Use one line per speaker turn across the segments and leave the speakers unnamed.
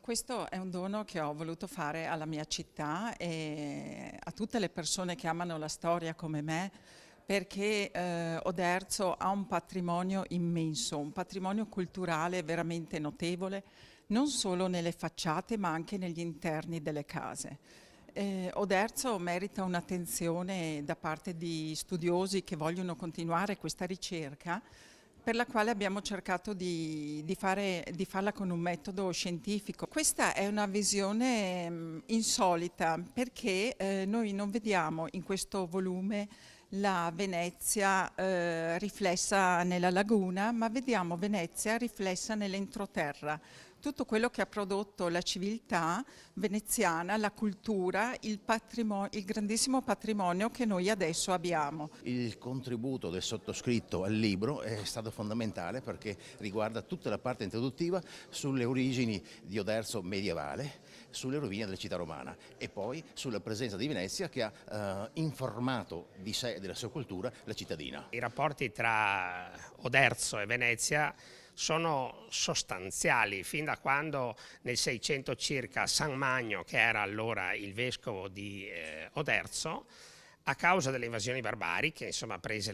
Questo è un dono che ho voluto fare alla mia città e a tutte le persone che amano la storia come me, perché Oderzo ha un patrimonio immenso, un patrimonio culturale veramente notevole, non solo nelle facciate ma anche negli interni delle case. Oderzo merita un'attenzione da parte di studiosi che vogliono continuare questa ricerca, per la quale abbiamo cercato di farla con un metodo scientifico. Questa è una visione insolita, perché noi non vediamo in questo volume la Venezia riflessa nella laguna, ma vediamo Venezia riflessa nell'entroterra. Tutto quello che ha prodotto la civiltà veneziana, la cultura, il grandissimo patrimonio che noi adesso abbiamo.
Il contributo del sottoscritto al libro è stato fondamentale perché riguarda tutta la parte introduttiva sulle origini di Oderzo medievale, sulle rovine della città romana e poi sulla presenza di Venezia che ha informato di sé e della sua cultura la cittadina.
I rapporti tra Oderzo e Venezia sono sostanziali fin da quando nel 600 circa San Magno, che era allora il vescovo di Oderzo, a causa delle invasioni barbariche, insomma, prese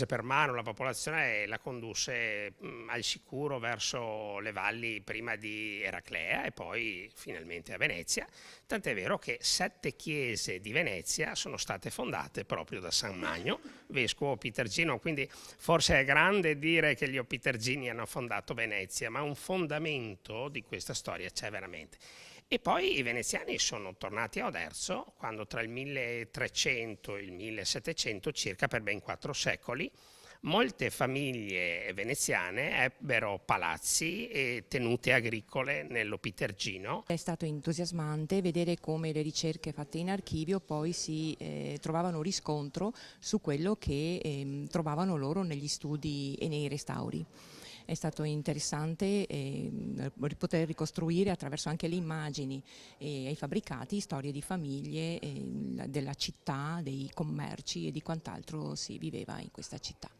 per mano la popolazione e la condusse al sicuro verso le valli prima di Eraclea e poi finalmente a Venezia. Tant'è vero che 7 chiese di Venezia sono state fondate proprio da San Magno, vescovo opitergino, quindi forse è grande dire che gli opitergini hanno fondato Venezia, ma un fondamento di questa storia c'è veramente. E poi i veneziani sono tornati a Oderzo quando tra il 1300 e il 1700, circa per ben 4 secoli, molte famiglie veneziane ebbero palazzi e tenute agricole nell'Opitergino.
È stato entusiasmante vedere come le ricerche fatte in archivio poi si trovavano riscontro su quello che trovavano loro negli studi e nei restauri. È stato interessante poter ricostruire attraverso anche le immagini e i fabbricati storie di famiglie, della città, dei commerci e di quant'altro si viveva in questa città.